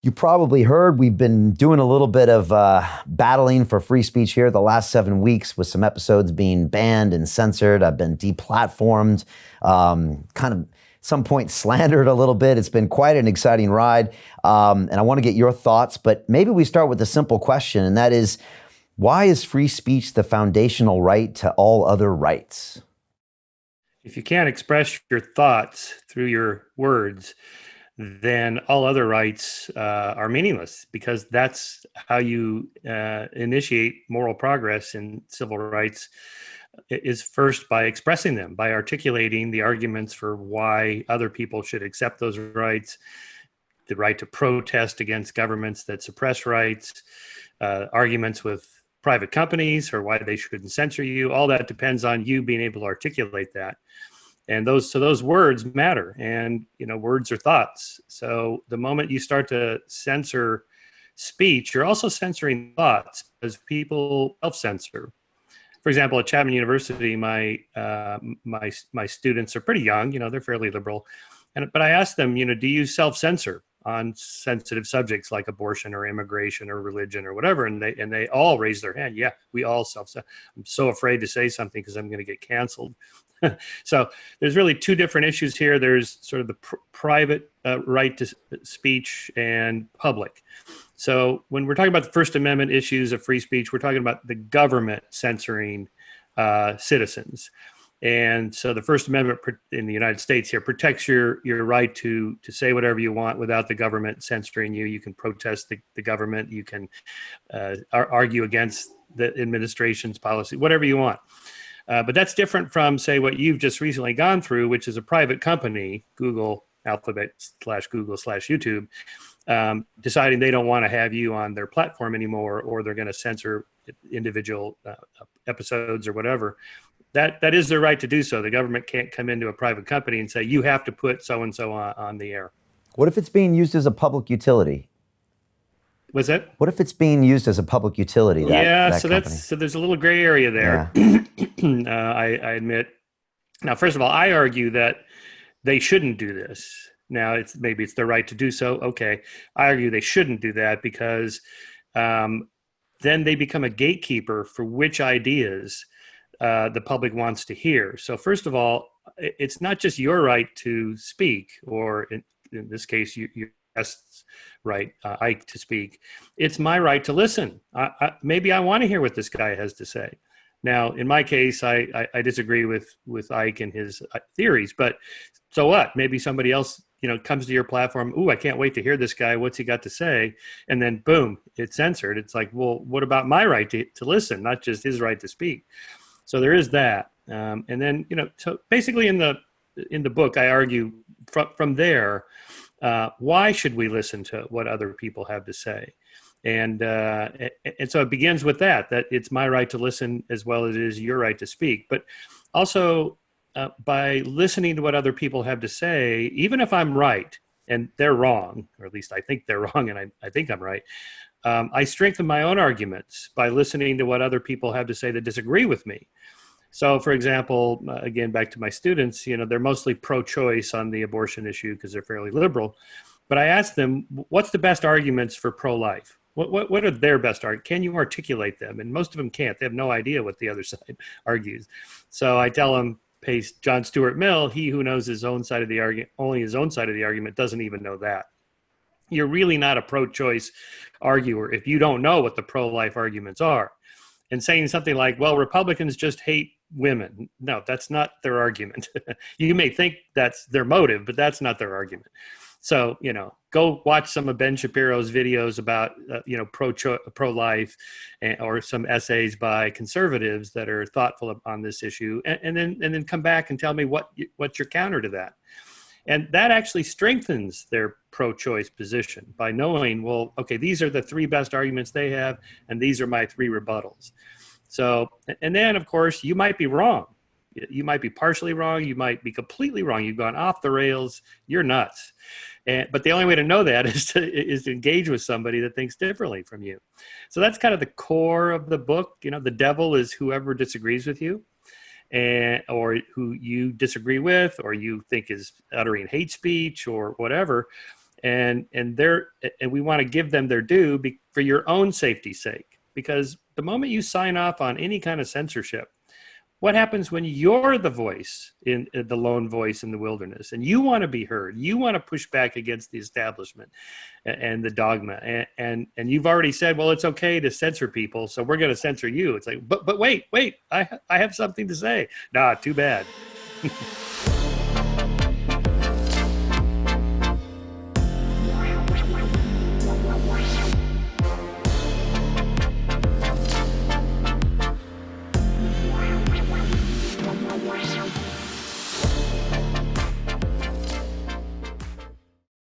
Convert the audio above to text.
You probably heard we've been doing a little bit of battling for free speech here the last 7 weeks with some episodes being banned and censored. I've been deplatformed, kind of some point slandered a little bit. It's been quite an exciting ride. And I want to get your thoughts, but maybe we start with a simple question, and that is, why is free speech the foundational right to all other rights? If you can't express your thoughts through your words, then all other rights are meaningless, because that's how you initiate moral progress in civil rights, is first by expressing them, by articulating the arguments for why other people should accept those rights, the right to protest against governments that suppress rights, arguments with private companies or why they shouldn't censor you. All that depends on you being able to articulate that. And those words matter, and words are thoughts. So the moment you start to censor speech, you're also censoring thoughts, because people self-censor. For example, at Chapman University, my students are pretty young. They're fairly liberal, but I asked them, do you self-censor on sensitive subjects like abortion or immigration or religion or whatever? And they all raise their hand. Yeah, we all self-censor. I'm so afraid to say something because I'm going to get canceled. So there's really two different issues here. There's sort of the private right to speech and public. So when we're talking about the First Amendment issues of free speech, we're talking about the government censoring citizens. And so the First Amendment in the United States here protects your right to say whatever you want without the government censoring you. You can protest the government. You can argue against the administration's policy, whatever you want. But that's different from, say, what you've just recently gone through, which is a private company, Google, Alphabet / Google / YouTube, deciding they don't want to have you on their platform anymore, or they're going to censor individual episodes or whatever. That is their right to do so. The government can't come into a private company and say, you have to put so-and-so on the air. What if it's being used as a public utility? Was that? What if it's being used as a public utility, that company? So there's a little gray area there. Yeah. I admit. Now, first of all, I argue that they shouldn't do this. Now, maybe it's their right to do so. Okay, I argue they shouldn't do that, because then they become a gatekeeper for which ideas the public wants to hear. So first of all, it's not just your right to speak, or in this case, your guest's right, Ike, to speak. It's my right to listen. Maybe I want to hear what this guy has to say. Now, in my case, I disagree with Ike and his theories, but so what? Maybe somebody else, comes to your platform. Ooh, I can't wait to hear this guy. What's he got to say? And then boom, it's censored. It's like, well, what about my right to listen, not just his right to speak? So there is that. And then, so basically in the book, I argue from there, why should we listen to what other people have to say? And so it begins with that it's my right to listen as well as it is your right to speak. But also, by listening to what other people have to say, even if I'm right and they're wrong, or at least I think they're wrong and I think I'm right, I strengthen my own arguments by listening to what other people have to say that disagree with me. So, for example, again, back to my students, they're mostly pro-choice on the abortion issue because they're fairly liberal. But I asked them, what's the best arguments for pro-life? What are their best arguments? Can you articulate them? And most of them can't. They have no idea what the other side argues. So I tell them, pace John Stuart Mill, he who knows his own side of the argument, only his own side of the argument, doesn't even know that. You're really not a pro-choice arguer if you don't know what the pro-life arguments are. And saying something like, well, Republicans just hate women. No, that's not their argument. You may think that's their motive, but that's not their argument. So, go watch some of Ben Shapiro's videos about, pro-life, or some essays by conservatives that are thoughtful on this issue, and then come back and tell me what's your counter to that. And that actually strengthens their pro-choice position by knowing, well, okay, these are the three best arguments they have, and these are my three rebuttals. So, and then, of course, you might be wrong. You might be partially wrong. You might be completely wrong. You've gone off the rails. You're nuts. But the only way to know that is to engage with somebody that thinks differently from you. So that's kind of the core of the book. The devil is whoever disagrees with you, or who you disagree with, or you think is uttering hate speech or whatever. and we want to give them their due for your own safety's sake. Because the moment you sign off on any kind of censorship, what happens when you're the voice in the lone voice in the wilderness, and you want to be heard? You want to push back against the establishment and the dogma, and you've already said, well, it's okay to censor people, so we're going to censor you. It's like, but wait, I have something to say. Nah, too bad.